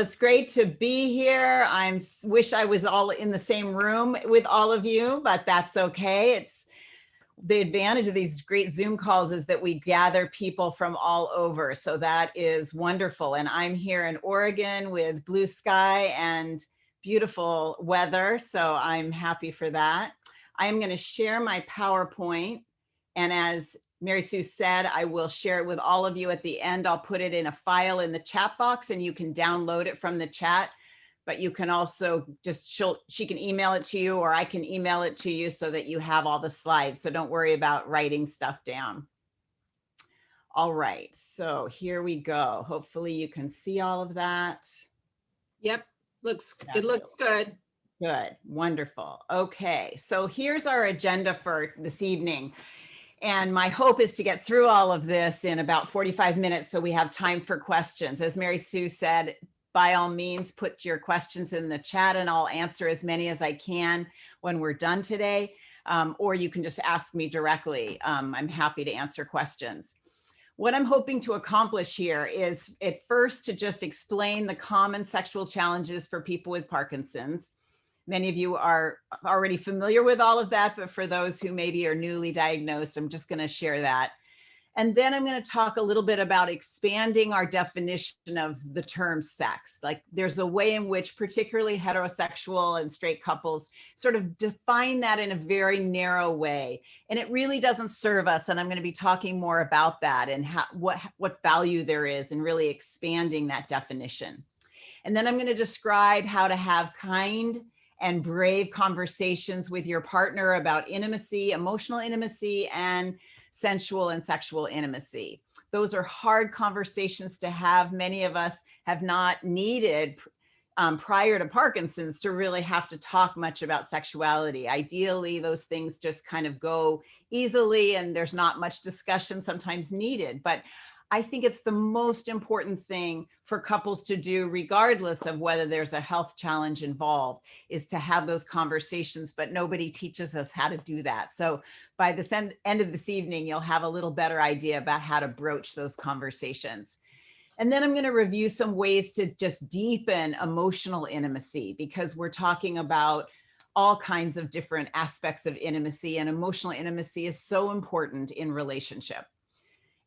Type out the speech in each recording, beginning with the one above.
It's great to be here. Wish I was all in the same room with all of you, but that's okay. It's the advantage of these great Zoom calls is that we gather people from all over. So that is wonderful. And I'm here in Oregon with blue sky and beautiful weather. So I'm happy for that. I'm going to share my PowerPoint. And as Mary Sue said, I will share it with all of you at the end. I'll put it in a file in the chat box and you can download it from the chat, but you can also she can email it to you or I can email it to you so that you have all the slides. So don't worry about writing stuff down. All right, so here we go. Hopefully you can see all of that. Yep, it looks good. Good, wonderful. Okay, so here's our agenda for this evening. And my hope is to get through all of this in about 45 minutes so we have time for questions. As Mary Sue said, by all means, put your questions in the chat and I'll answer as many as I can when we're done today. Or you can just ask me directly. I'm happy to answer questions. What I'm hoping to accomplish here is at first to just explain the common sexual challenges for people with Parkinson's. Many of you are already familiar with all of that, but for those who maybe are newly diagnosed, I'm just going to share that. And then I'm going to talk a little bit about expanding our definition of the term sex. Like there's a way in which particularly heterosexual and straight couples sort of define that in a very narrow way. And it really doesn't serve us. And I'm going to be talking more about that and what value there is in really expanding that definition. And then I'm going to describe how to have kind and brave conversations with your partner about intimacy, emotional intimacy, and sensual and sexual intimacy. Those are hard conversations to have. Many of us have not needed prior to Parkinson's to really have to talk much about sexuality. Ideally, those things just kind of go easily and there's not much discussion sometimes needed. But I think it's the most important thing for couples to do, regardless of whether there's a health challenge involved, is to have those conversations, but nobody teaches us how to do that. So by the end of this evening, you'll have a little better idea about how to broach those conversations. And then I'm going to review some ways to just deepen emotional intimacy, because we're talking about all kinds of different aspects of intimacy, and emotional intimacy is so important in relationship.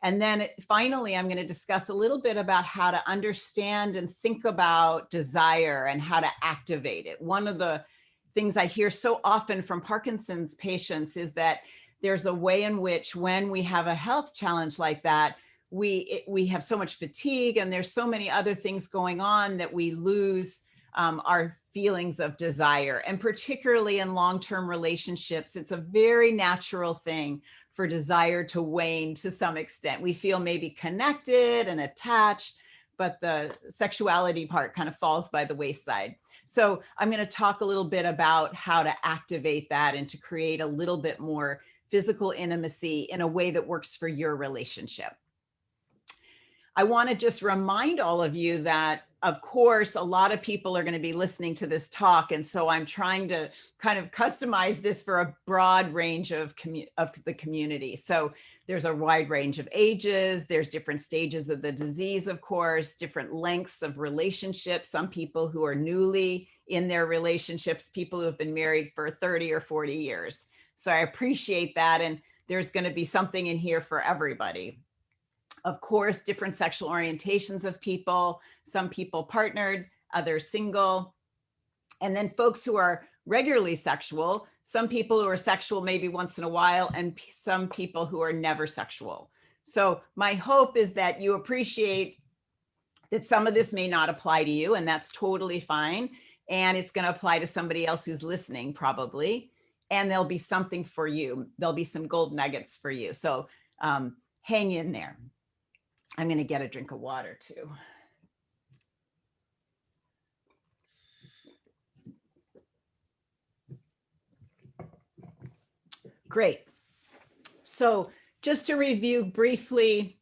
And then finally, I'm going to discuss a little bit about how to understand and think about desire and how to activate it. One of the things I hear so often from Parkinson's patients is that there's a way in which when we have a health challenge like that, we have so much fatigue and there's so many other things going on that we lose our feelings of desire. And particularly in long-term relationships, it's a very natural thing for desire to wane to some extent. We feel maybe connected and attached, but the sexuality part kind of falls by the wayside. So I'm going to talk a little bit about how to activate that and to create a little bit more physical intimacy in a way that works for your relationship. I want to just remind all of you that, of course, a lot of people are going to be listening to this talk. And so I'm trying to kind of customize this for a broad range of the community. So there's a wide range of ages. There's different stages of the disease, of course, different lengths of relationships. Some people who are newly in their relationships, people who have been married for 30 or 40 years. So I appreciate that. And there's going to be something in here for everybody. Of course, different sexual orientations of people, some people partnered, others single. And then folks who are regularly sexual, some people who are sexual maybe once in a while, and some people who are never sexual. So my hope is that you appreciate that some of this may not apply to you, and that's totally fine. And it's going to apply to somebody else who's listening probably. And there'll be something for you. There'll be some gold nuggets for you. So hang in there. I'm going to get a drink of water too. Great. So just to review briefly,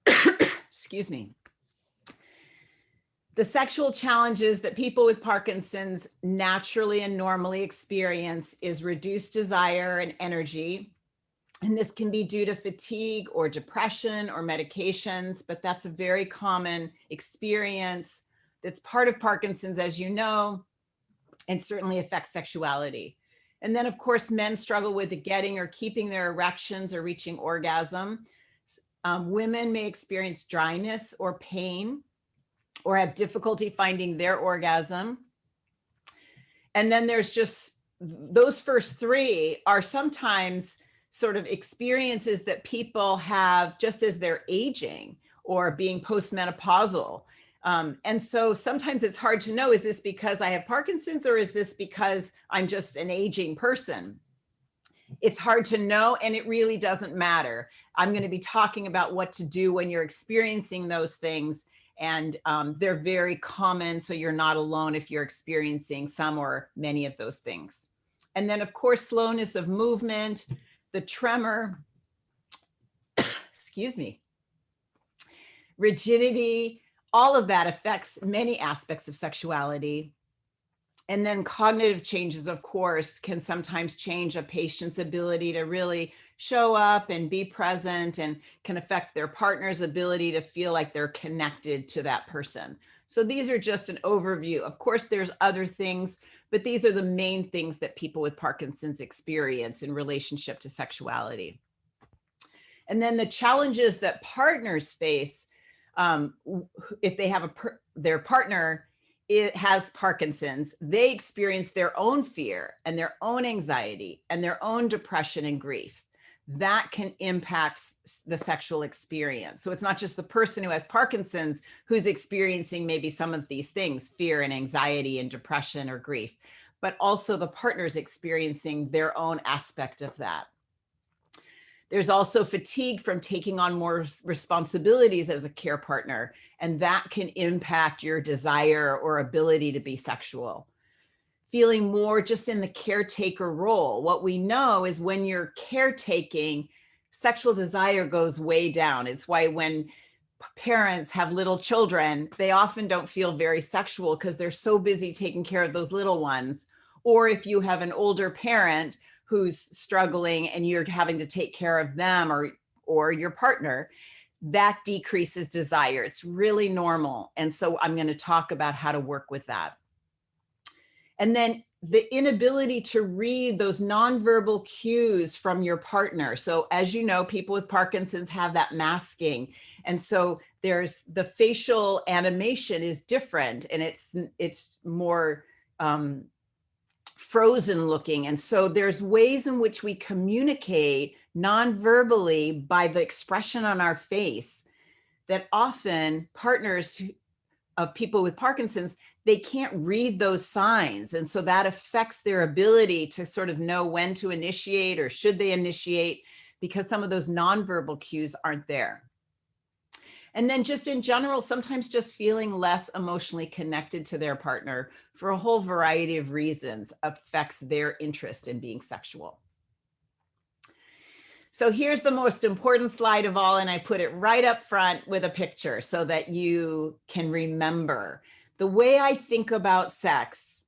excuse me, the sexual challenges that people with Parkinson's naturally and normally experience is reduced desire and energy. And this can be due to fatigue or depression or medications, but that's a very common experience. that's part of Parkinson's, as you know, and certainly affects sexuality. And then, of course, men struggle with getting or keeping their erections or reaching orgasm. Women may experience dryness or pain or have difficulty finding their orgasm. And then there's just those first three are sometimes sort of experiences that people have just as they're aging or being postmenopausal. And so sometimes it's hard to know, is this because I have Parkinson's or is this because I'm just an aging person? It's hard to know, and it really doesn't matter. I'm going to be talking about what to do when you're experiencing those things, and they're very common, so you're not alone if you're experiencing some or many of those things. And then, of course, slowness of movement, the tremor, excuse me, rigidity, all of that affects many aspects of sexuality. And then cognitive changes, of course, can sometimes change a patient's ability to really show up and be present, and can affect their partner's ability to feel like they're connected to that person. So these are just an overview. Of course, there's other things, but these are the main things that people with Parkinson's experience in relationship to sexuality. And then the challenges that partners face if they have their partner has Parkinson's, they experience their own fear and their own anxiety and their own depression and grief. That can impact the sexual experience. So it's not just the person who has Parkinson's who's experiencing maybe some of these things, fear and anxiety and depression or grief, but also the partner's experiencing their own aspect of that. There's also fatigue from taking on more responsibilities as a care partner, and that can impact your desire or ability to be sexual. Feeling more just in the caretaker role. What we know is when you're caretaking, sexual desire goes way down. It's why when parents have little children, they often don't feel very sexual because they're so busy taking care of those little ones. Or if you have an older parent who's struggling and you're having to take care of them, or your partner, that decreases desire. It's really normal. And so I'm going to talk about how to work with that. And then the inability to read those nonverbal cues from your partner. So as you know, people with Parkinson's have that masking. And so there's the facial animation is different, and it's more frozen looking. And so there's ways in which we communicate non-verbally by the expression on our face that often partners of people with Parkinson's, they can't read those signs. And so that affects their ability to sort of know when to initiate or should they initiate, because some of those nonverbal cues aren't there. And then just in general, sometimes just feeling less emotionally connected to their partner for a whole variety of reasons affects their interest in being sexual. So here's the most important slide of all, and I put it right up front with a picture so that you can remember. The way I think about sex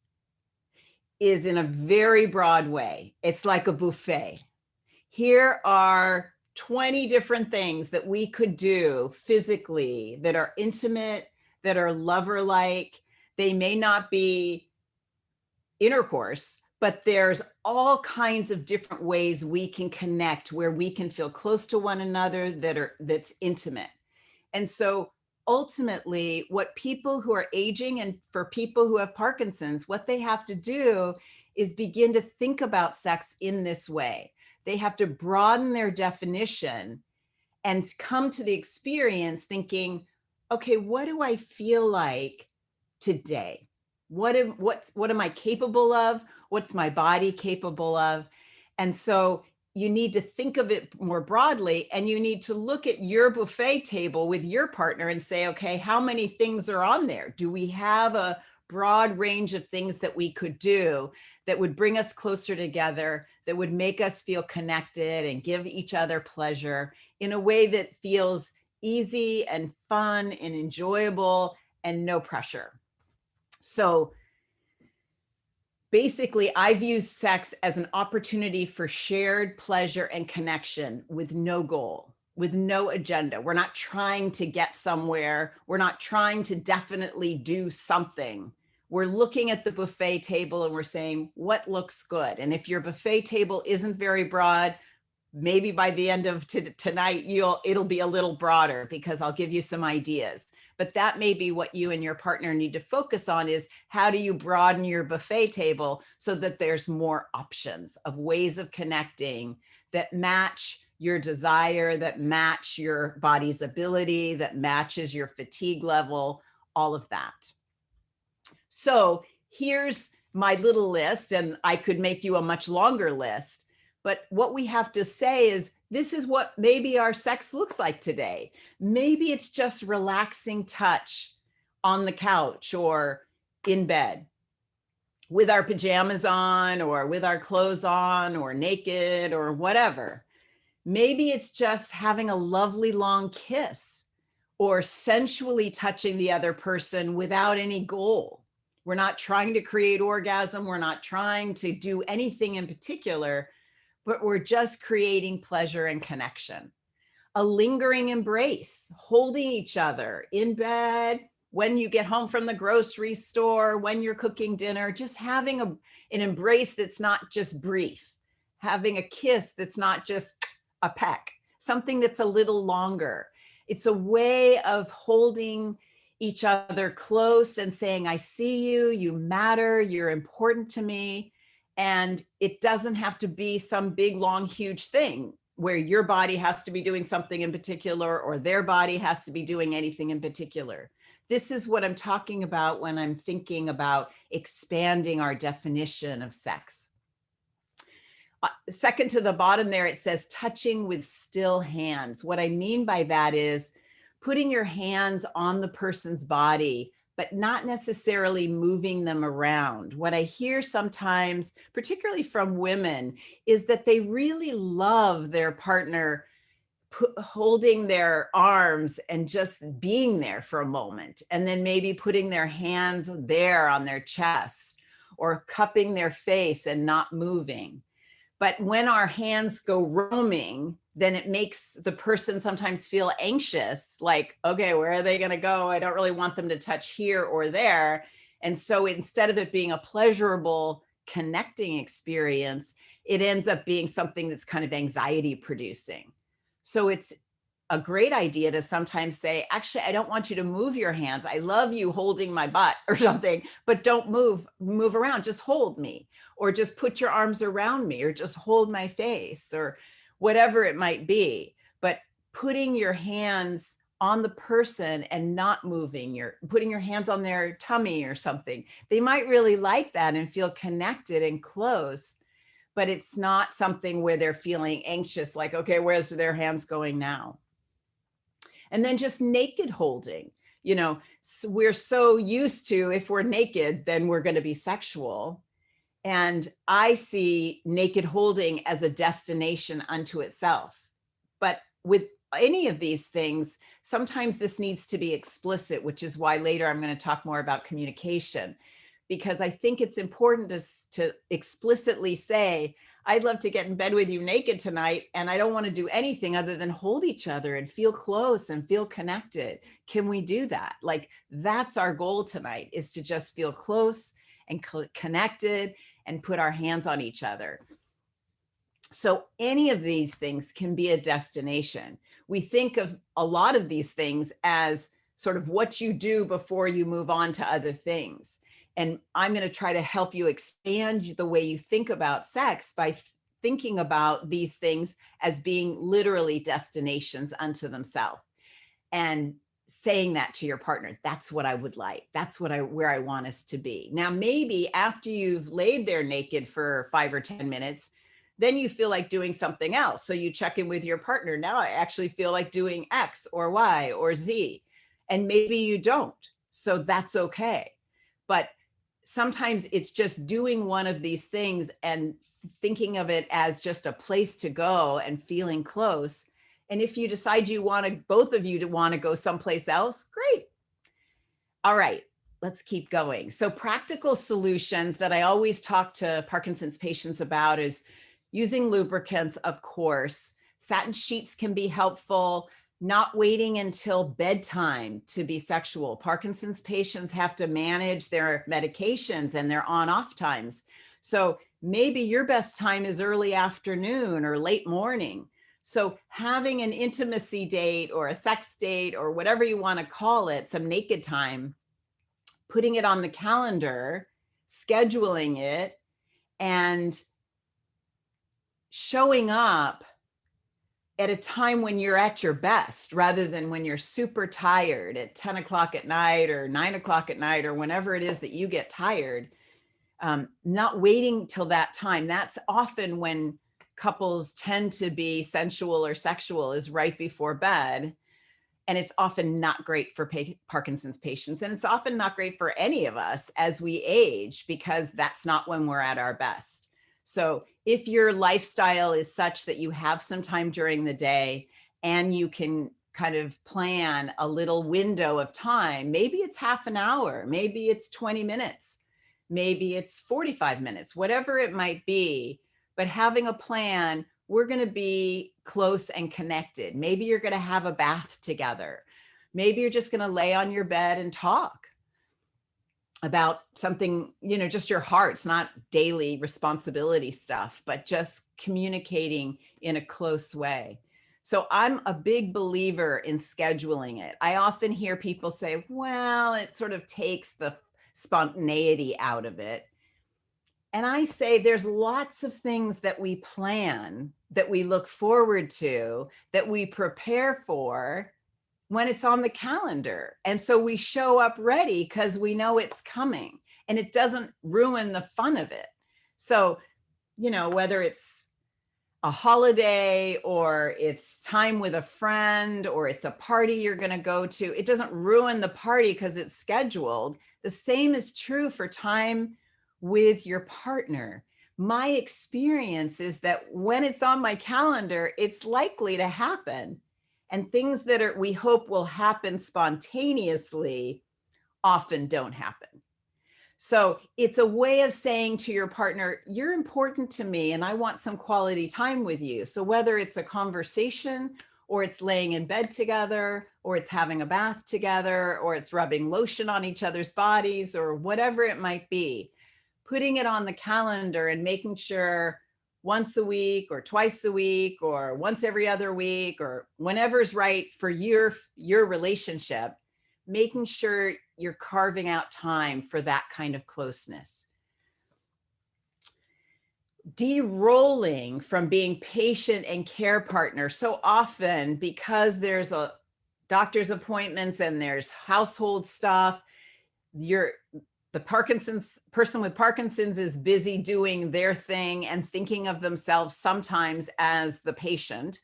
is in a very broad way. It's like a buffet. Here are 20 different things that we could do physically that are intimate, that are lover-like. They may not be intercourse, but there's all kinds of different ways we can connect where we can feel close to one another that's intimate. And so ultimately, what people who are aging and for people who have Parkinson's, what they have to do is begin to think about sex in this way. They have to broaden their definition and come to the experience thinking, okay, what do I feel like today? What am I capable of? What's my body capable of? And so you need to think of it more broadly, and you need to look at your buffet table with your partner and say, okay, how many things are on there? Do we have a broad range of things that we could do that would bring us closer together, that would make us feel connected and give each other pleasure in a way that feels easy and fun and enjoyable and no pressure? So basically, I view sex as an opportunity for shared pleasure and connection with no goal. with no agenda. We're not trying to get somewhere. We're not trying to definitely do something. We're looking at the buffet table and we're saying, what looks good? And if your buffet table isn't very broad, maybe by the end of tonight, it'll be a little broader, because I'll give you some ideas. But that may be what you and your partner need to focus on, is how do you broaden your buffet table so that there's more options of ways of connecting that match your desire, that match your body's ability, that matches your fatigue level, all of that. So here's my little list, and I could make you a much longer list. But what we have to say is, this is what maybe our sex looks like today. Maybe it's just relaxing touch on the couch or in bed with our pajamas on, or with our clothes on, or naked, or whatever. Maybe it's just having a lovely long kiss, or sensually touching the other person without any goal. We're not trying to create orgasm. We're not trying to do anything in particular, but we're just creating pleasure and connection. A lingering embrace, holding each other in bed, when you get home from the grocery store, when you're cooking dinner, just having an embrace that's not just brief, having a kiss that's not just a peck, something that's a little longer. It's a way of holding each other close and saying, I see you, you matter, you're important to me. And it doesn't have to be some big, long, huge thing where your body has to be doing something in particular, or their body has to be doing anything in particular. This is what I'm talking about when I'm thinking about expanding our definition of sex. Second to the bottom there, it says touching with still hands. What I mean by that is putting your hands on the person's body, but not necessarily moving them around. What I hear sometimes, particularly from women, is that they really love their partner holding their arms and just being there for a moment, and then maybe putting their hands there on their chest, or cupping their face and not moving. But when our hands go roaming, then it makes the person sometimes feel anxious, like, okay, where are they going to go? I don't really want them to touch here or there. And so instead of it being a pleasurable connecting experience, it ends up being something that's kind of anxiety producing. So it's a great idea to sometimes say, actually, I don't want you to move your hands. I love you holding my butt or something, but don't move around. Just hold me, or just put your arms around me, or just hold my face, or whatever it might be. But putting your hands on the person and not moving, putting your hands on their tummy or something. They might really like that and feel connected and close, but it's not something where they're feeling anxious, like, okay, where's their hands going now? And then just naked holding. We're so used to, if we're naked, then we're going to be sexual. And I see naked holding as a destination unto itself. But with any of these things, sometimes this needs to be explicit, which is why later I'm going to talk more about communication, because I think it's important to explicitly say, I'd love to get in bed with you naked tonight, and I don't want to do anything other than hold each other and feel close and feel connected. Can we do that? Like, that's our goal tonight, is to just feel close and connected and put our hands on each other. So any of these things can be a destination. We think of a lot of these things as sort of what you do before you move on to other things. And I'm going to try to help you expand the way you think about sex by thinking about these things as being literally destinations unto themselves, and saying that to your partner. That's what I would like. That's where I want us to be. Now, maybe after you've laid there naked for 5 or 10 minutes, then you feel like doing something else. So you check in with your partner. Now I actually feel like doing X or Y or Z. And maybe you don't. So that's okay. But sometimes it's just doing one of these things and thinking of it as just a place to go and feeling close. And if you decide both of you want to go someplace else, great. All right, let's keep going. So practical solutions that I always talk to Parkinson's patients about is using lubricants, of course, Satin sheets can be helpful. Not waiting until bedtime to be sexual. Parkinson's patients have to manage their medications and their on-off times. So maybe your best time is early afternoon or late morning. So having an intimacy date or a sex date or whatever you want to call it, some naked time, putting it on the calendar, scheduling it, and showing up at a time when you're at your best, rather than when you're super tired at 10 o'clock at night or 9 o'clock at night or whenever it is that you get tired. Not waiting till that time. That's often when couples tend to be sensual or sexual, is right before bed. And it's often not great for Parkinson's patients. And it's often not great for any of us as we age, because that's not when we're at our best. So if your lifestyle is such that you have some time during the day and you can kind of plan a little window of time, maybe it's half an hour, maybe it's 20 minutes, maybe it's 45 minutes, whatever it might be, but having a plan, we're going to be close and connected. Maybe you're going to have a bath together. Maybe you're just going to lay on your bed and talk about something, just your heart's not daily responsibility stuff, but just communicating in a close way. So I'm a big believer in scheduling it. I often hear people say, well, it sort of takes the spontaneity out of it. And I say there's lots of things that we plan, that we look forward to, that we prepare for when it's on the calendar. And so we show up ready because we know it's coming and it doesn't ruin the fun of it. So, whether it's a holiday or it's time with a friend or it's a party you're going to go to, it doesn't ruin the party because it's scheduled. The same is true for time with your partner. My experience is that when it's on my calendar, it's likely to happen. And things that we hope will happen spontaneously often don't happen. So it's a way of saying to your partner, you're important to me and I want some quality time with you. So whether it's a conversation or it's laying in bed together or it's having a bath together or it's rubbing lotion on each other's bodies or whatever it might be, putting it on the calendar and making sure once a week or twice a week or once every other week or whenever's right for your relationship, making sure you're carving out time for that kind of closeness. De-rolling from being patient and care partner. So often, because there's a doctor's appointments and there's household stuff, the person with Parkinson's is busy doing their thing and thinking of themselves sometimes as the patient.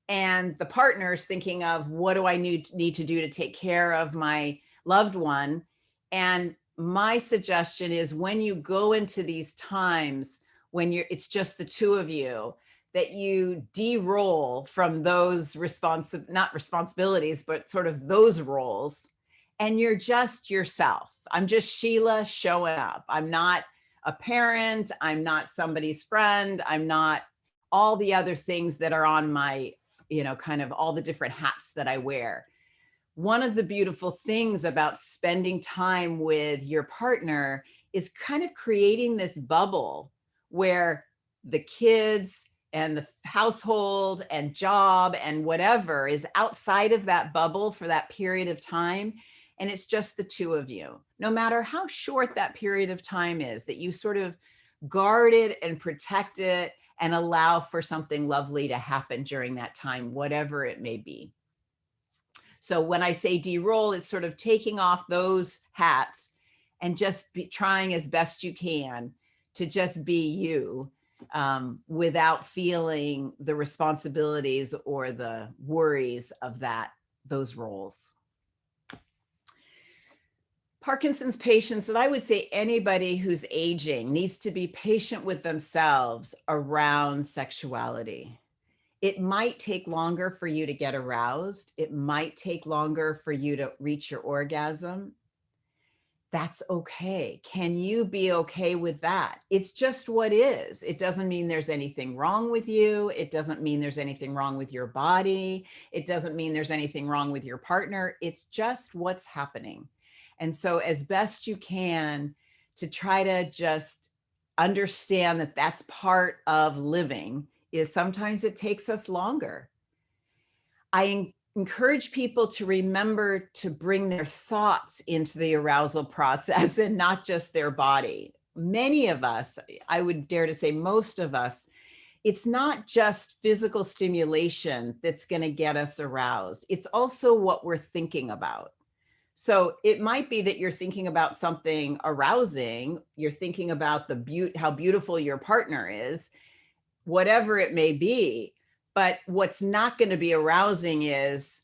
And the partner's thinking of, what do I need to do to take care of my loved one? And my suggestion is, when you go into these times when it's just the two of you, that you de-roll from those not responsibilities, but sort of those roles, and you're just yourself. I'm just Sheila showing up. I'm not a parent. I'm not somebody's friend. I'm not all the other things that are on my, kind of all the different hats that I wear. One of the beautiful things about spending time with your partner is kind of creating this bubble where the kids and the household and job and whatever is outside of that bubble for that period of time. And it's just the two of you, no matter how short that period of time is, that you sort of guard it and protect it and allow for something lovely to happen during that time, whatever it may be. So when I say de-roll, it's sort of taking off those hats and just trying as best you can to just be you, without feeling the responsibilities or the worries of those roles. Parkinson's patients, and I would say anybody who's aging, needs to be patient with themselves around sexuality. It might take longer for you to get aroused. It might take longer for you to reach your orgasm. that's okay. Can you be okay with that? It's just what is. It doesn't mean there's anything wrong with you. It doesn't mean there's anything wrong with your body. It doesn't mean there's anything wrong with your partner. It's just what's happening. And so as best you can, to try to just understand that that's part of living, is sometimes it takes us longer. I encourage people to remember to bring their thoughts into the arousal process and not just their body. Many of us, I would dare to say most of us, it's not just physical stimulation that's going to get us aroused. It's also what we're thinking about. So it might be that you're thinking about something arousing, you're thinking about how beautiful your partner is, whatever it may be. But what's not going to be arousing is,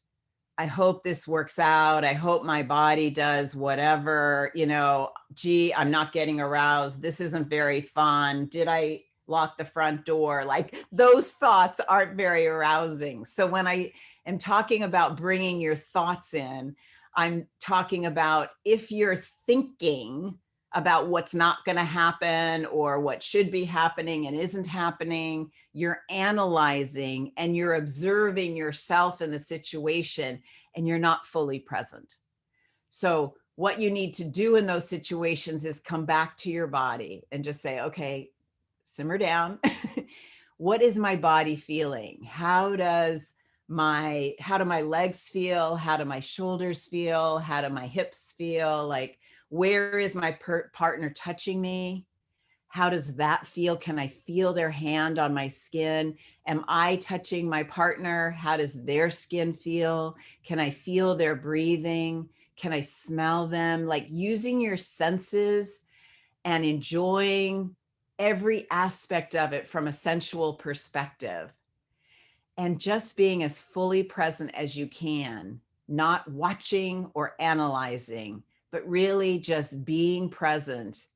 I hope this works out. I hope my body does whatever, gee, I'm not getting aroused. This isn't very fun. Did I lock the front door? Like, those thoughts aren't very arousing. So when I am talking about bringing your thoughts in, I'm talking about if you're thinking about what's not going to happen or what should be happening and isn't happening, you're analyzing and you're observing yourself in the situation, and you're not fully present. So what you need to do in those situations is come back to your body and just say, okay, simmer down. What is my body feeling? How do my legs feel? How do my shoulders feel? How do my hips feel? Like, where is my partner touching me? How does that feel? Can I feel their hand on my skin? Am I touching my partner? How does their skin feel? Can I feel their breathing? Can I smell them? Like, using your senses and enjoying every aspect of it from a sensual perspective, and just being as fully present as you can, not watching or analyzing, but really just being present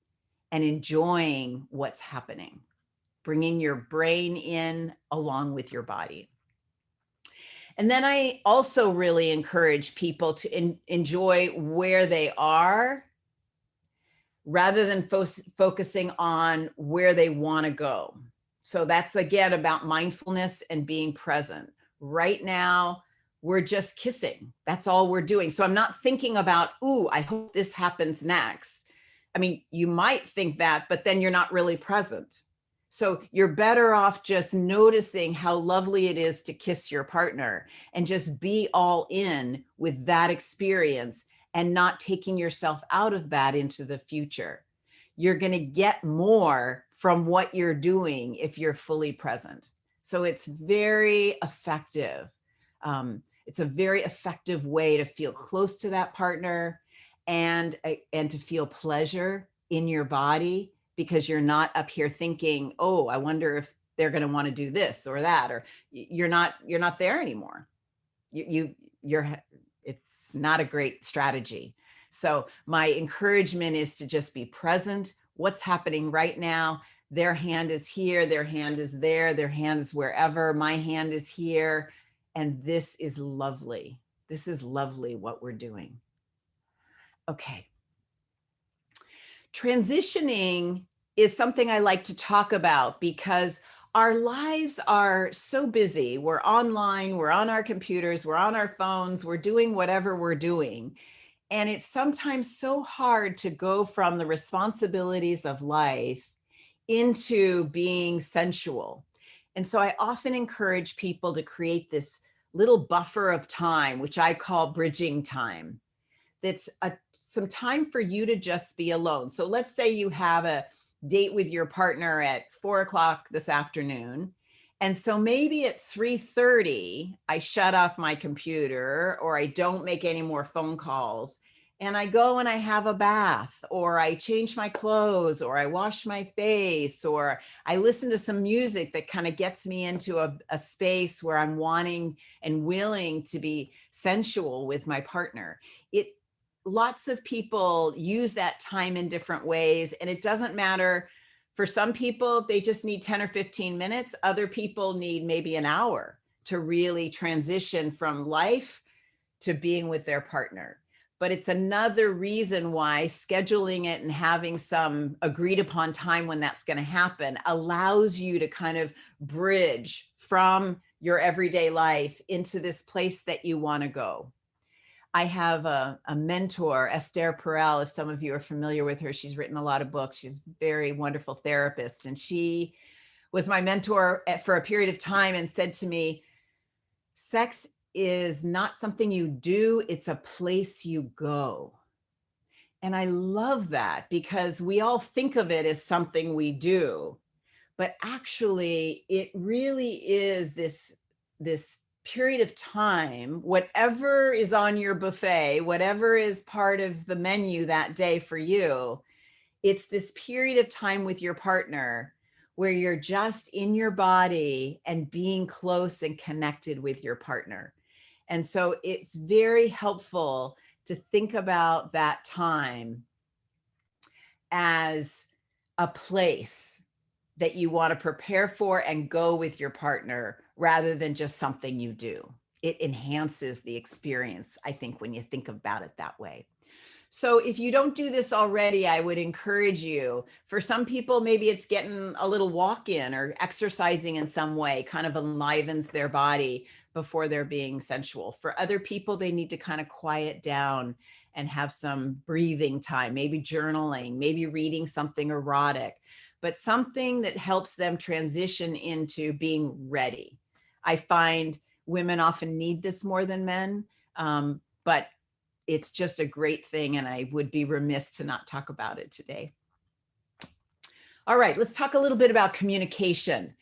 and enjoying what's happening, bringing your brain in along with your body. And then I also really encourage people to enjoy where they are rather than focusing on where they want to go. So that's, again, about mindfulness and being present. Right now, we're just kissing. That's all we're doing. So I'm not thinking about, ooh, I hope this happens next. I mean, you might think that, but then you're not really present. So you're better off just noticing how lovely it is to kiss your partner and just be all in with that experience and not taking yourself out of that into the future. You're going to get more from what you're doing if you're fully present. So it's very effective. It's a very effective way to feel close to that partner and to feel pleasure in your body, because you're not up here thinking, oh, I wonder if they're going to want to do this or that, or you're not there anymore. It's not a great strategy. So my encouragement is to just be present. What's happening right now? Their hand is here, their hand is there, their hand is wherever, my hand is here. And this is lovely. This is lovely what we're doing. Okay. Transitioning is something I like to talk about because our lives are so busy. We're online, we're on our computers, we're on our phones, we're doing whatever we're doing. And it's sometimes so hard to go from the responsibilities of life into being sensual. And so I often encourage people to create this little buffer of time, which I call bridging time. That's some time for you to just be alone. So let's say you have a date with your partner at 4:00 this afternoon. And so maybe at 3:30, I shut off my computer, or I don't make any more phone calls. And I go and I have a bath, or I change my clothes, or I wash my face, or I listen to some music that kind of gets me into a space where I'm wanting and willing to be sensual with my partner. Lots of people use that time in different ways, and it doesn't matter. For some people, they just need 10 or 15 minutes. Other people need maybe an hour to really transition from life to being with their partner. but it's another reason why scheduling it and having some agreed upon time when that's going to happen allows you to kind of bridge from your everyday life into this place that you want to go. I have a mentor, Esther Perel, if some of you are familiar with her. She's written a lot of books. She's a very wonderful therapist. And she was my mentor for a period of time and said to me, sex is not something you do, it's a place you go. And I love that because we all think of it as something we do, but actually it really is this period of time, whatever is on your buffet, whatever is part of the menu that day for you, it's this period of time with your partner where you're just in your body and being close and connected with your partner. And so it's very helpful to think about that time as a place that you want to prepare for and go with your partner rather than just something you do. It enhances the experience, I think, when you think about it that way. So if you don't do this already, I would encourage you. For some people, maybe it's getting a little walk in or exercising in some way, kind of enlivens their body before they're being sensual. For other people, they need to kind of quiet down and have some breathing time, maybe journaling, maybe reading something erotic, but something that helps them transition into being ready. I find women often need this more than men, but it's just a great thing, and I would be remiss to not talk about it today. All right, let's talk a little bit about communication.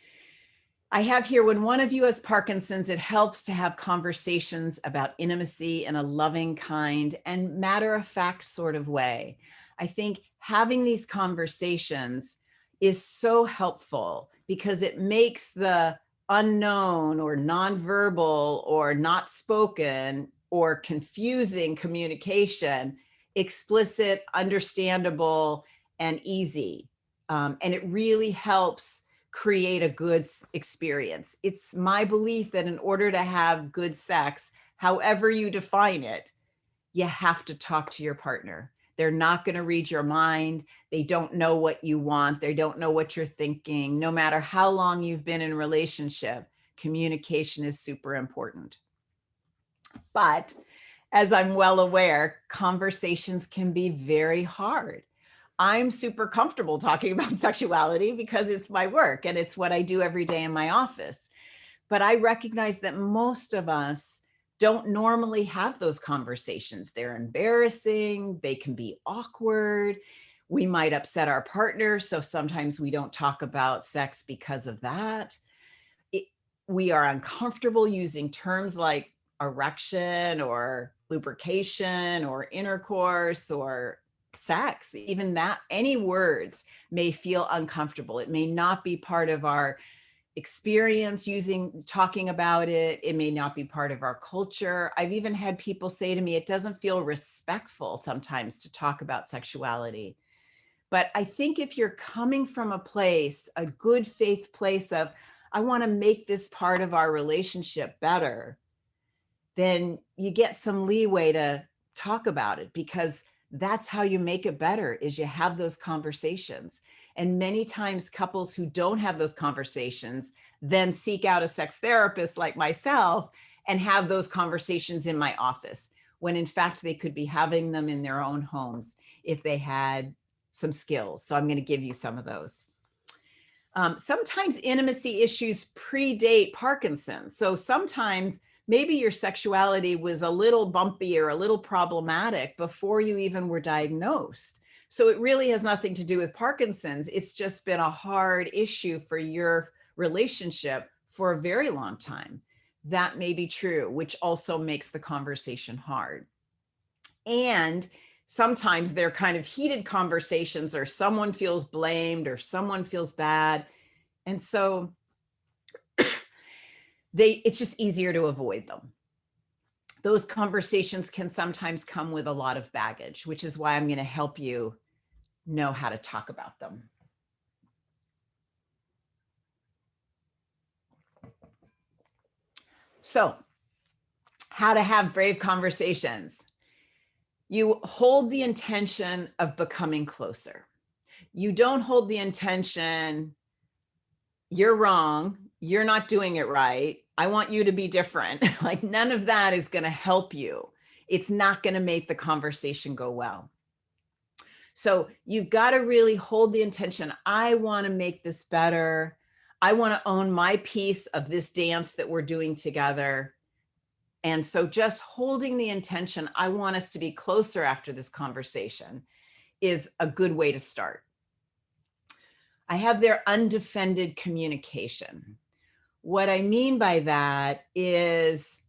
I have here, when one of you has Parkinson's, it helps to have conversations about intimacy in a loving, kind, and matter-of-fact sort of way. I think having these conversations is so helpful because it makes the unknown or nonverbal or not spoken or confusing communication explicit, understandable, and easy. And it really helps create a good experience. It's my belief that in order to have good sex, however you define it, you have to talk to your partner. They're not going to read your mind. They don't know what you want. They don't know what you're thinking. No matter how long you've been in a relationship, communication is super important. But as I'm well aware, conversations can be very hard. I'm super comfortable talking about sexuality because it's my work and it's what I do every day in my office. But I recognize that most of us don't normally have those conversations. They're embarrassing, they can be awkward. We might upset our partner, so sometimes we don't talk about sex because of that. We are uncomfortable using terms like erection or lubrication or intercourse or sex. Even that, any words may feel uncomfortable. It may not be part of our experience talking about it. It may not be part of our culture. I've even had people say to me, it doesn't feel respectful sometimes to talk about sexuality. But I think if you're coming from a place, a good faith place of, I want to make this part of our relationship better, then you get some leeway to talk about it, because that's how you make it better, is you have those conversations. And many times couples who don't have those conversations then seek out a sex therapist like myself and have those conversations in my office, when in fact they could be having them in their own homes if they had some skills. So I'm going to give you some of those. Sometimes intimacy issues predate Parkinson's. So sometimes maybe your sexuality was a little bumpy or a little problematic before you even were diagnosed. So it really has nothing to do with Parkinson's. It's just been a hard issue for your relationship for a very long time. That may be true, which also makes the conversation hard. And sometimes they're kind of heated conversations, or someone feels blamed or someone feels bad. And so it's just easier to avoid them. Those conversations can sometimes come with a lot of baggage, which is why I'm going to help you know how to talk about them. So, how to have brave conversations. You hold the intention of becoming closer. You don't hold the intention, you're wrong, you're not doing it right, I want you to be different. Like none of that is going to help you. It's not going to make the conversation go well. So you've got to really hold the intention. I want to make this better. I want to own my piece of this dance that we're doing together. And so just holding the intention, I want us to be closer after this conversation, is a good way to start. I have their undefended communication. What I mean by that is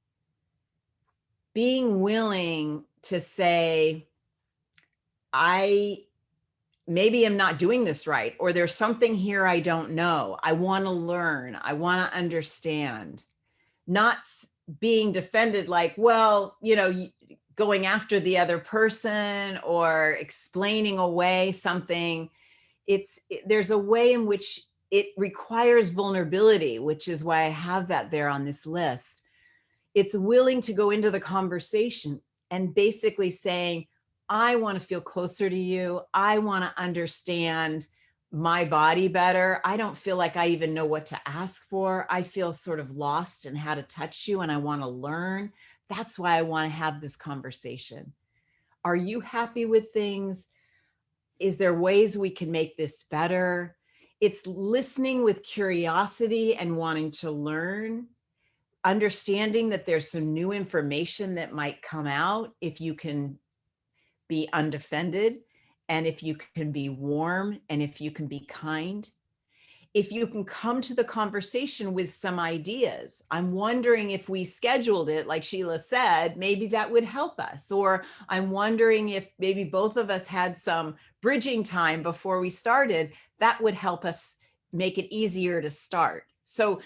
being willing to say, I maybe am not doing this right, or there's something here I don't know. I want to learn. I want to understand. Not being defended like, well, going after the other person or explaining away something. There's a way in which it requires vulnerability, which is why I have that there on this list. It's willing to go into the conversation and basically saying, I want to feel closer to you. I want to understand my body better. I don't feel like I even know what to ask for. I feel sort of lost in how to touch you and I want to learn. That's why I want to have this conversation. Are you happy with things? Is there ways we can make this better? It's listening with curiosity and wanting to learn, understanding that there's some new information that might come out if you can be undefended, and if you can be warm, and if you can be kind. If you can come to the conversation with some ideas. I'm wondering if we scheduled it, like Sheila said, maybe that would help us. Or I'm wondering if maybe both of us had some bridging time before we started, that would help us make it easier to start. So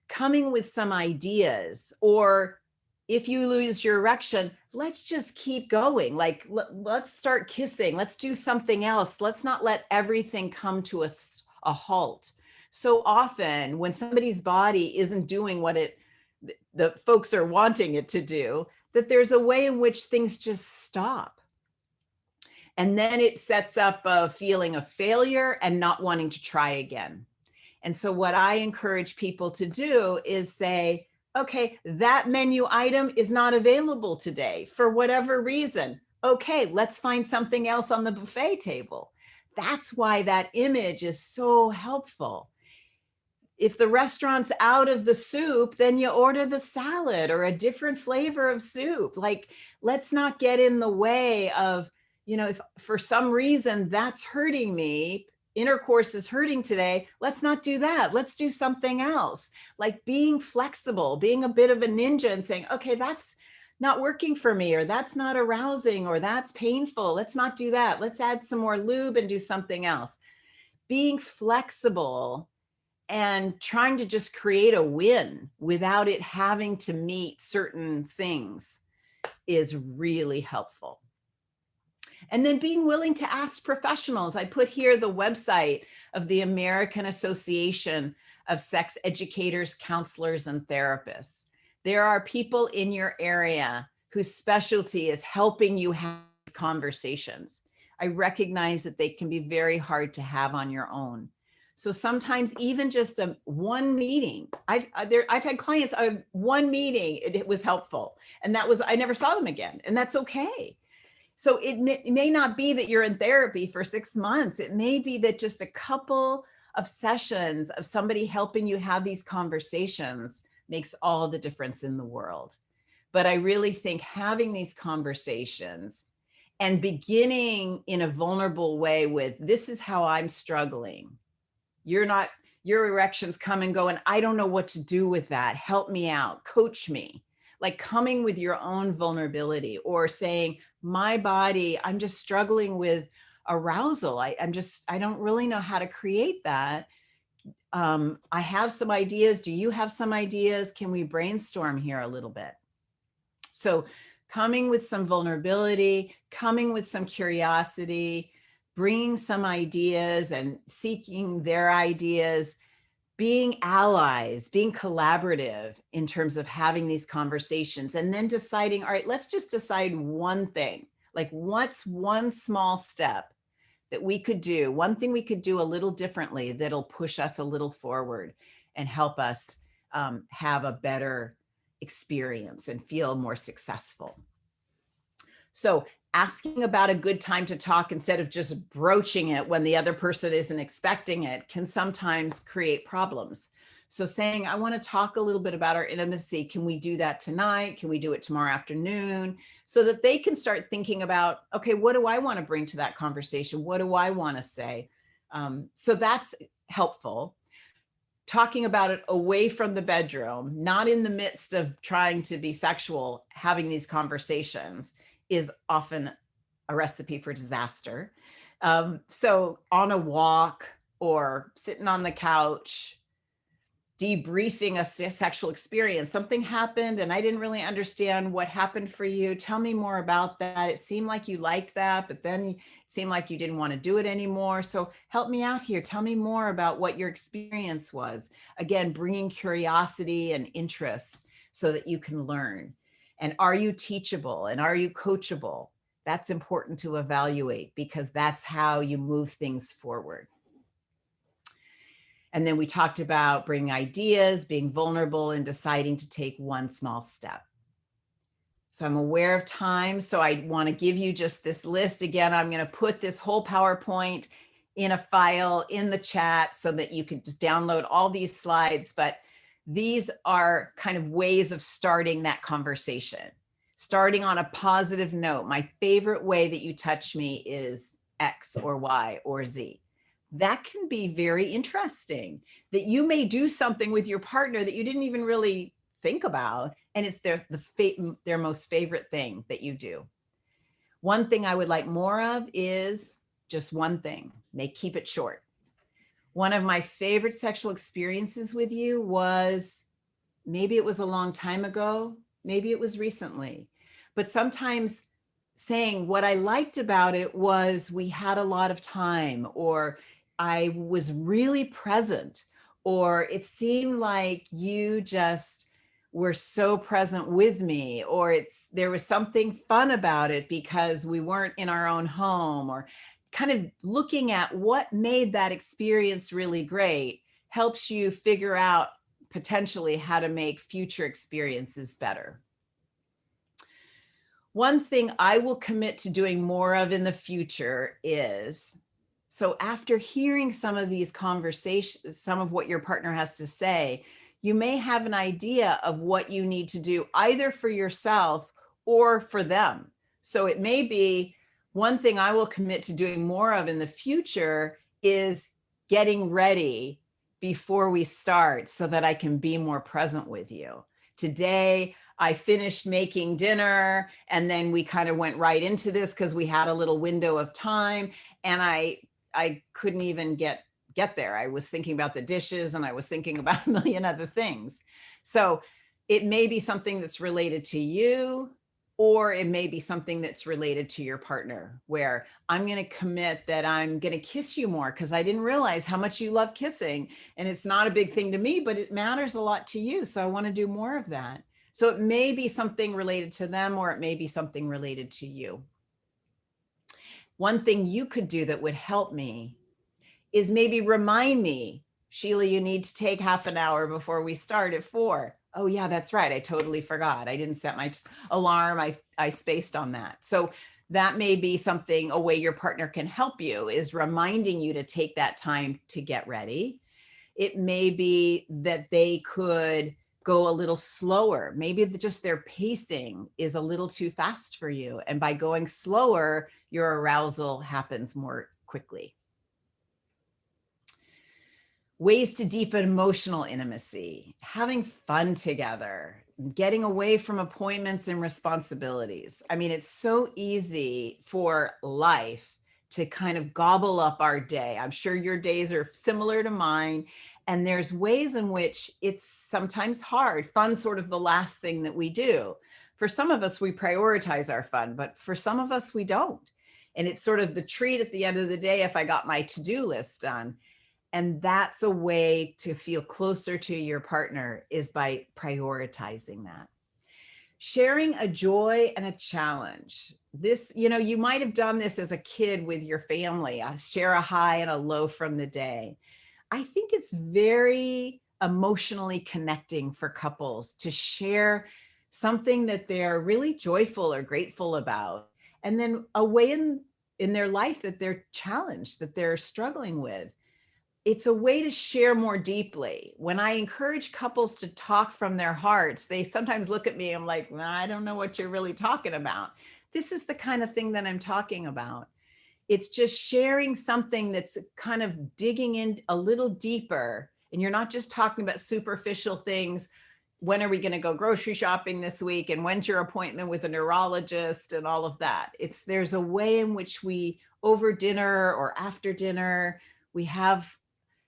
coming with some ideas, or if you lose your erection, let's just keep going. Like, let's start kissing. Let's do something else. Let's not let everything come to a halt. So often when somebody's body isn't doing what the folks are wanting it to do, that there's a way in which things just stop. And then it sets up a feeling of failure and not wanting to try again. And so what I encourage people to do is say, okay, that menu item is not available today for whatever reason. Okay, let's find something else on the buffet table. That's why that image is so helpful. If the restaurant's out of the soup, then you order the salad or a different flavor of soup. Like, let's not get in the way of, if for some reason that's hurting me, intercourse is hurting today, let's not do that. Let's do something else. Like being flexible, being a bit of a ninja and saying, okay, that's not working for me, or that's not arousing, or that's painful. Let's not do that. Let's add some more lube and do something else. Being flexible and trying to just create a win without it having to meet certain things is really helpful. And then being willing to ask professionals. I put here the website of the American Association of Sex Educators, Counselors, and Therapists. There are people in your area whose specialty is helping you have conversations. I recognize that they can be very hard to have on your own. So sometimes even just one meeting, I've had clients, one meeting, it was helpful. And that was, I never saw them again, and that's okay. So it may not be that you're in therapy for 6 months. It may be that just a couple of sessions of somebody helping you have these conversations makes all the difference in the world. But I really think having these conversations and beginning in a vulnerable way with, this is how I'm struggling. Your erections come and go, and I don't know what to do with that. Help me out, coach me. Like coming with your own vulnerability, or saying, my body, I'm just struggling with arousal. I don't really know how to create that. I have some ideas. Do you have some ideas? Can we brainstorm here a little bit? So coming with some vulnerability, coming with some curiosity, bringing some ideas and seeking their ideas, being allies, being collaborative in terms of having these conversations, and then deciding, all right, let's just decide one thing. Like, what's one small step that we could do, one thing we could do a little differently that'll push us a little forward and help us have a better experience and feel more successful. So asking about a good time to talk instead of just broaching it when the other person isn't expecting it can sometimes create problems. So saying, I want to talk a little bit about our intimacy. Can we do that tonight? Can we do it tomorrow afternoon? So that they can start thinking about, okay, what do I want to bring to that conversation? What do I want to say? So that's helpful. Talking about it away from the bedroom, not in the midst of trying to be sexual, having these conversations is often a recipe for disaster. So on a walk or sitting on the couch, debriefing a sexual experience. Something happened and I didn't really understand what happened for you. Tell me more about that. It seemed like you liked that, but then it seemed like you didn't want to do it anymore. So help me out here. Tell me more about what your experience was. Again, bringing curiosity and interest so that you can learn. And are you teachable and are you coachable? That's important to evaluate because that's how you move things forward. And then we talked about bringing ideas, being vulnerable, and deciding to take one small step. So I'm aware of time, so I want to give you just this list. Again, I'm going to put this whole PowerPoint in a file in the chat so that you can just download all these slides. But these are kind of ways of starting that conversation. Starting on a positive note. My favorite way that you touch me is X or Y or Z. That can be very interesting, that you may do something with your partner that you didn't even really think about, and it's their most favorite thing that you do. One thing I would like more of is just one thing. Keep it short. One of my favorite sexual experiences with you was, maybe it was a long time ago, maybe it was recently, but sometimes saying what I liked about it was we had a lot of time, or I was really present, or it seemed like you just were so present with me, or there was something fun about it because we weren't in our own home, or kind of looking at what made that experience really great helps you figure out potentially how to make future experiences better. One thing I will commit to doing more of in the future is, so after hearing some of these conversations, some of what your partner has to say, you may have an idea of what you need to do either for yourself or for them. So it may be, one thing I will commit to doing more of in the future is getting ready before we start so that I can be more present with you. Today, I finished making dinner and then we kind of went right into this because we had a little window of time, and I couldn't even get there. I was thinking about the dishes and I was thinking about a million other things. So it may be something that's related to you, or it may be something that's related to your partner, where I'm going to commit that I'm going to kiss you more because I didn't realize how much you love kissing. And it's not a big thing to me, but it matters a lot to you. So I want to do more of that. So it may be something related to them, or it may be something related to you. One thing you could do that would help me is maybe remind me, Sheila, you need to take half an hour before we start at 4. Oh yeah, that's right. I totally forgot. I didn't set my alarm. I spaced on that. So that may be something, a way your partner can help you, is reminding you to take that time to get ready. It may be that they could go a little slower. Maybe just their pacing is a little too fast for you. And by going slower, your arousal happens more quickly. Ways to deepen emotional intimacy, having fun together, getting away from appointments and responsibilities. I mean, it's so easy for life to kind of gobble up our day. I'm sure your days are similar to mine. And there's ways in which it's sometimes hard. Fun's sort of the last thing that we do. For some of us, we prioritize our fun, but for some of us, we don't. And it's sort of the treat at the end of the day if I got my to-do list done. And that's a way to feel closer to your partner, is by prioritizing that. Sharing a joy and a challenge. This, you might have done this as a kid with your family, share a high and a low from the day. I think it's very emotionally connecting for couples to share something that they're really joyful or grateful about, and then a way in their life that they're challenged, that they're struggling with. It's a way to share more deeply. When I encourage couples to talk from their hearts, they sometimes look at me, I'm like, "Nah, I don't know what you're really talking about." This is the kind of thing that I'm talking about. It's just sharing something that's kind of digging in a little deeper. And you're not just talking about superficial things. When are we going to go grocery shopping this week? And when's your appointment with a neurologist and all of that? There's a way in which we, over dinner or after dinner, we have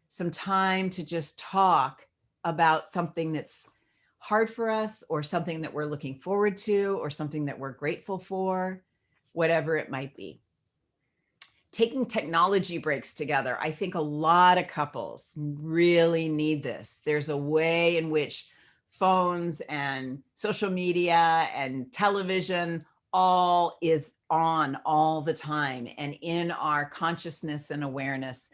some time to just talk about something that's hard for us, or something that we're looking forward to, or something that we're grateful for, whatever it might be. Taking technology breaks together. I think a lot of couples really need this. There's a way in which phones and social media and television all is on all the time and in our consciousness and awareness.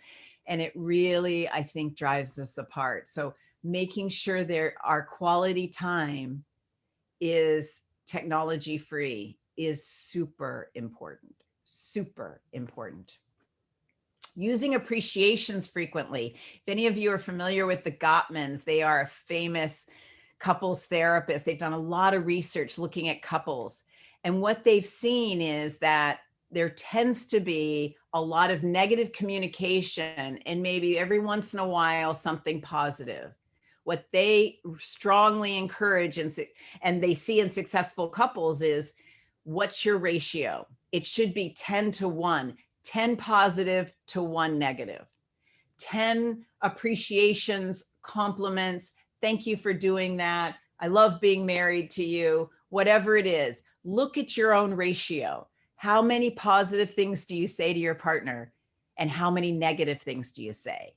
And it really, I think, drives us apart. So making sure our quality time is technology free is super important. Super important. Using appreciations frequently. If any of you are familiar with the Gottmans, they are a famous couples therapist. They've done a lot of research looking at couples. And what they've seen is that there tends to be a lot of negative communication, and maybe every once in a while something positive. What they strongly encourage and they see in successful couples is, what's your ratio? It should be 10 to 1, 10 positive to 1 negative, 10 appreciations, compliments. Thank you for doing that. I love being married to you. Whatever it is, look at your own ratio. How many positive things do you say to your partner? And how many negative things do you say?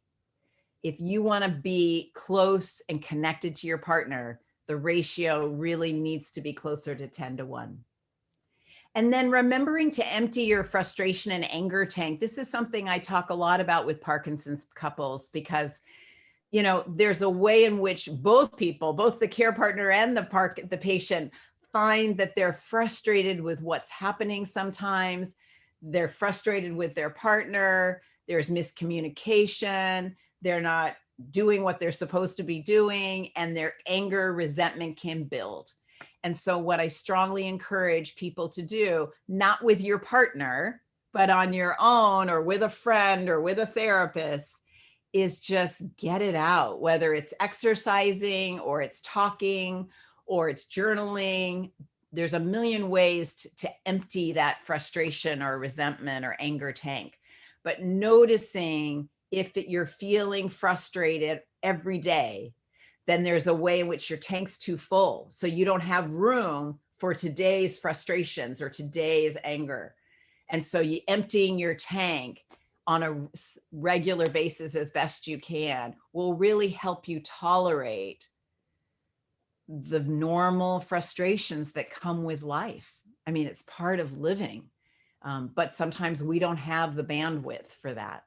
If you want to be close and connected to your partner, the ratio really needs to be closer to 10 to 1. And then remembering to empty your frustration and anger tank. This is something I talk a lot about with Parkinson's couples, because there's a way in which both people, both the care partner and the patient, find that they're frustrated with what's happening sometimes. They're frustrated with their partner. There's miscommunication. They're not doing what they're supposed to be doing, and their anger, resentment can build. And so what I strongly encourage people to do, not with your partner, but on your own or with a friend or with a therapist, is just get it out, whether it's exercising or it's talking or it's journaling. There's a million ways to empty that frustration or resentment or anger tank. But noticing if you're feeling frustrated every day, then there's a way in which your tank's too full. So you don't have room for today's frustrations or today's anger. And so you emptying your tank on a regular basis as best you can will really help you tolerate the normal frustrations that come with life. I mean, it's part of living, but sometimes we don't have the bandwidth for that.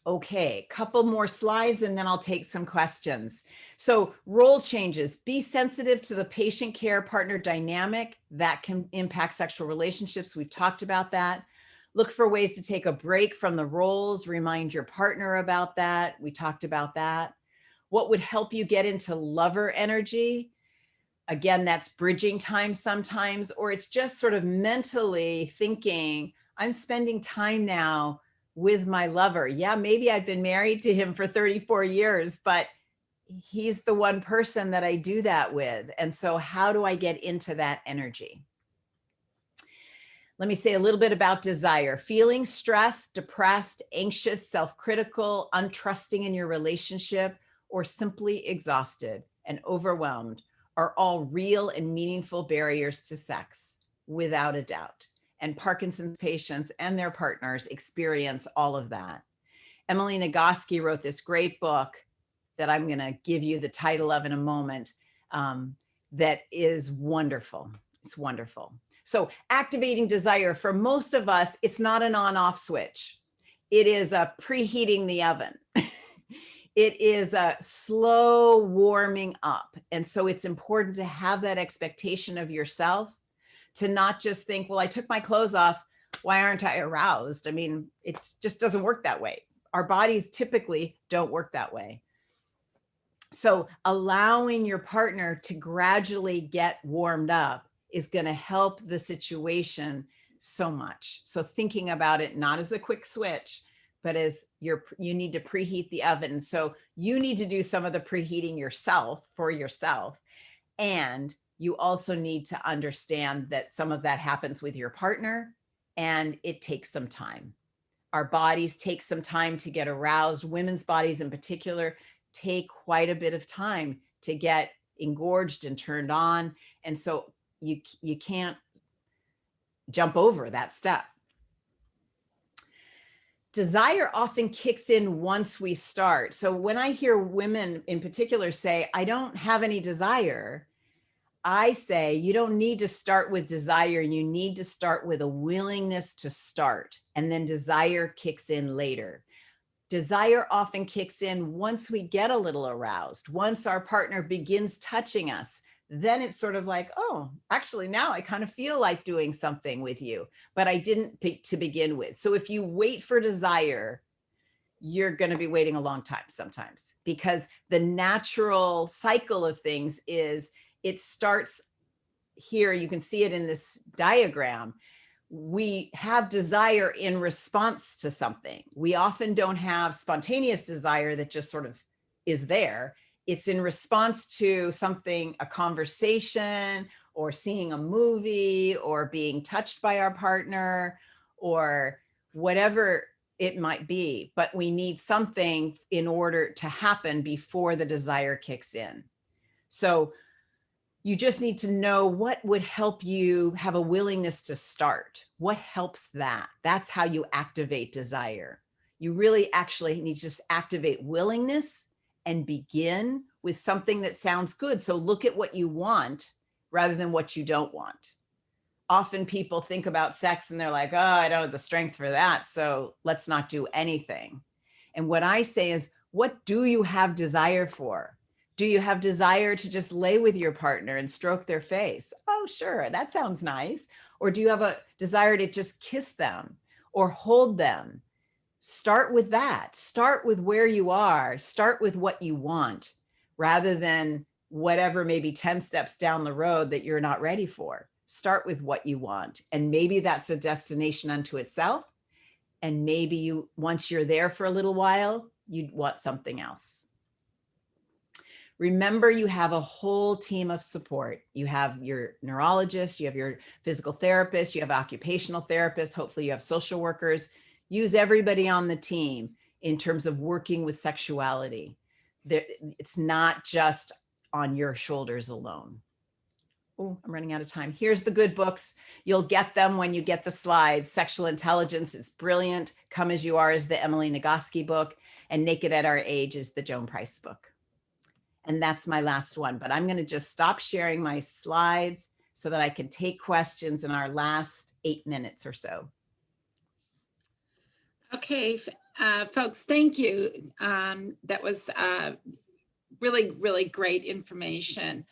Okay, couple more slides and then I'll take some questions. So role changes, be sensitive to the patient care partner dynamic that can impact sexual relationships. We've talked about that. Look for ways to take a break from the roles, remind your partner about that. We talked about that. What would help you get into lover energy? Again, that's bridging time sometimes, or it's just sort of mentally thinking, I'm spending time now with my lover. Yeah, maybe I've been married to him for 34 years, but he's the one person that I do that with. And so how do I get into that energy? Let me say a little bit about desire. Feeling stressed, depressed, anxious, self-critical, untrusting in your relationship, or simply exhausted and overwhelmed are all real and meaningful barriers to sex, without a doubt. And Parkinson's patients and their partners experience all of that. Emily Nagoski wrote this great book that I'm going to give you the title of in a moment. that is wonderful. It's wonderful. So activating desire, for most of us, it's not an on-off switch. It is a preheating the oven. It is a slow warming up. And so it's important to have that expectation of yourself, to not just think, well, I took my clothes off, why aren't I aroused? I mean, it just doesn't work that way. Our bodies typically don't work that way. So allowing your partner to gradually get warmed up is going to help the situation so much. So thinking about it not as a quick switch, but as you need to preheat the oven. So you need to do some of the preheating yourself for yourself. And you also need to understand that some of that happens with your partner, and it takes some time. Our bodies take some time to get aroused. Women's bodies in particular take quite a bit of time to get engorged and turned on. And so you can't jump over that step. Desire often kicks in once we start. So when I hear women in particular say, I don't have any desire, I say you don't need to start with desire. You need to start with a willingness to start, and then desire kicks in later. Desire often kicks in once we get a little aroused, once our partner begins touching us. Then it's sort of like, oh, actually now I kind of feel like doing something with you, but I didn't pick to begin with. So if you wait for desire, you're going to be waiting a long time sometimes, because the natural cycle of things is it starts here. You can see it in this diagram. We have desire in response to something. We often don't have spontaneous desire that just sort of is there. It's in response to something, a conversation, or seeing a movie, or being touched by our partner, or whatever it might be. But we need something in order to happen before the desire kicks in. So you just need to know what would help you have a willingness to start. What helps that? That's how you activate desire. You really actually need to just activate willingness and begin with something that sounds good. So look at what you want rather than what you don't want. Often people think about sex and they're like, oh, I don't have the strength for that, so let's not do anything. And what I say is, what do you have desire for? Do you have desire to just lay with your partner and stroke their face? Oh, sure, that sounds nice. Or do you have a desire to just kiss them or hold them? Start with that. Start with where you are. Start with what you want, rather than whatever maybe 10 steps down the road that you're not ready for. Start with what you want. And maybe that's a destination unto itself. And maybe you, once you're there for a little while, you'd want something else. Remember, you have a whole team of support. You have your neurologist, you have your physical therapist, you have occupational therapists, hopefully you have social workers. Use everybody on the team in terms of working with sexuality. It's not just on your shoulders alone. Oh, I'm running out of time. Here's the good books. You'll get them when you get the slides. Sexual Intelligence is brilliant. Come As You Are is the Emily Nagoski book, and Naked at Our Age is the Joan Price book. And that's my last one, but I'm going to just stop sharing my slides so that I can take questions in our last 8 minutes or so. Okay, folks, thank you. That was really, really great information.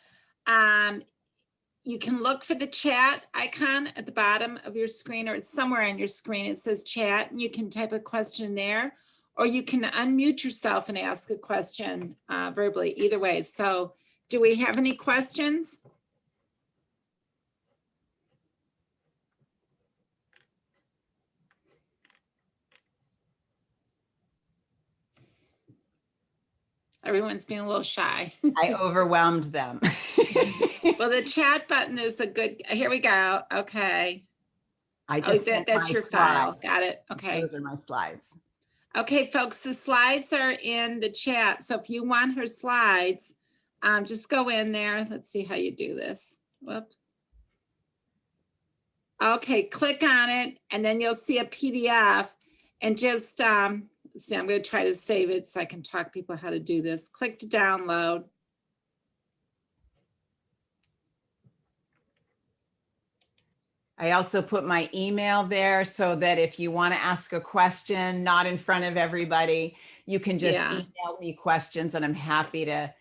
You can look for the chat icon at the bottom of your screen, or it's somewhere on your screen. It says chat, and you can type a question there, or you can unmute yourself and ask a question verbally, either way. So do we have any questions? Everyone's being a little shy. I overwhelmed them. Well, the chat button is a good, here we go. Okay. I just that's your file. Got it. Okay. Those are my slides. Okay, folks, the slides are in the chat. So if you want her slides, just go in there. Let's see how you do this. Whoop. Okay, click on it, and then you'll see a PDF, and just see, I'm going to try to save it so I can talk people how to do this. Click to download. I also put my email there so that if you want to ask a question, not in front of everybody, you can just Yeah. email me questions and I'm happy to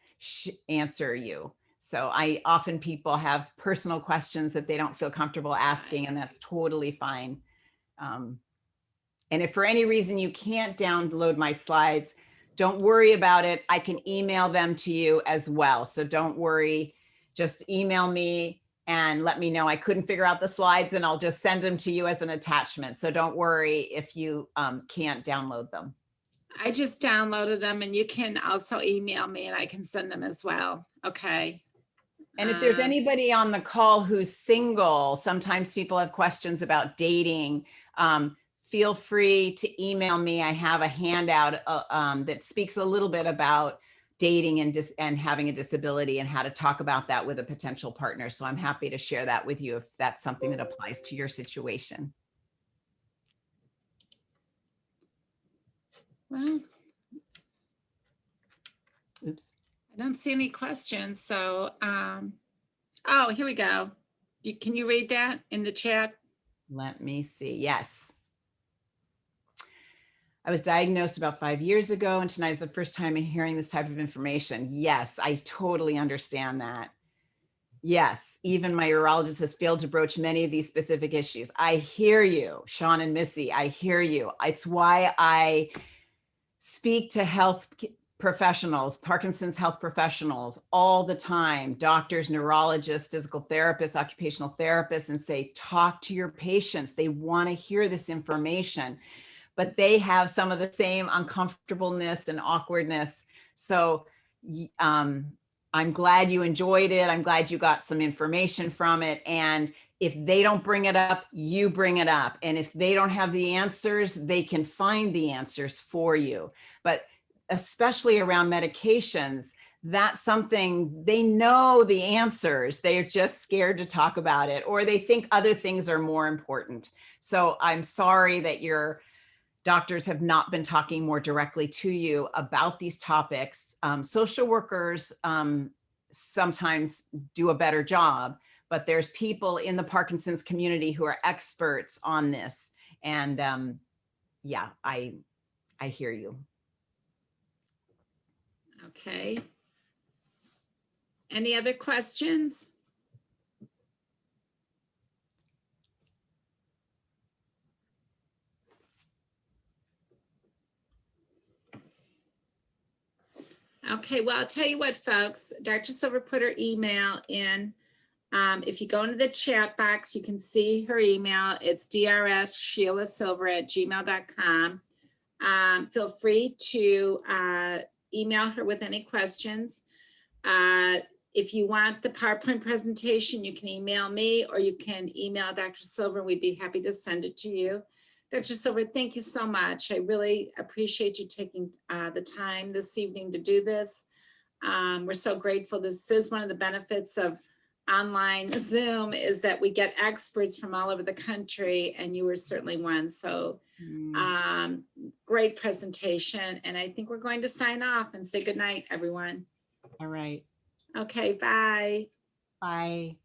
answer you. So I often people have personal questions that they don't feel comfortable asking, and that's totally fine. And if for any reason you can't download my slides, don't worry about it. I can email them to you as well. So don't worry, just email me and let me know I couldn't figure out the slides, and I'll just send them to you as an attachment. So don't worry if you can't download them. I just downloaded them, and you can also email me and I can send them as well. Okay. And if there's anybody on the call who's single, sometimes people have questions about dating. Feel free to email me. I have a handout that speaks a little bit about dating and having a disability and how to talk about that with a potential partner. So I'm happy to share that with you if that's something that applies to your situation. Well, Oops. I don't see any questions. So, oh, here we go. Can you read that in the chat? Let me see. Yes. I was diagnosed about 5 years ago, and tonight is the first time I'm hearing this type of information. Yes, I totally understand that. Yes, even my urologist has failed to broach many of these specific issues. I hear you, Sean and Missy. I hear you. It's why I speak to health professionals, Parkinson's health professionals all the time, doctors, neurologists, physical therapists, occupational therapists, and say, talk to your patients. They want to hear this information, but they have some of the same uncomfortableness and awkwardness. So I'm glad you enjoyed it. I'm glad you got some information from it. And if they don't bring it up, you bring it up. And if they don't have the answers, they can find the answers for you. But especially around medications, that's something they know the answers. They're just scared to talk about it, or they think other things are more important. So I'm sorry that your doctors have not been talking more directly to you about these topics. Social workers sometimes do a better job, but there's people in the Parkinson's community who are experts on this. And yeah, I hear you. Okay. Any other questions? Okay, well, I'll tell you what, folks, Dr. Silver put her email in. If you go into the chat box, you can see her email. It's drssheila.silver@gmail.com. Feel free to email her with any questions. If you want the PowerPoint presentation, you can email me, or you can email Dr. Silver. We'd be happy to send it to you. Dr. Silver, thank you so much. I really appreciate you taking the time this evening to do this. We're so grateful. This is one of the benefits of online Zoom, is that we get experts from all over the country, and you were certainly one. So great presentation. And I think we're going to sign off and say good night, everyone. All right. Okay, bye. Bye.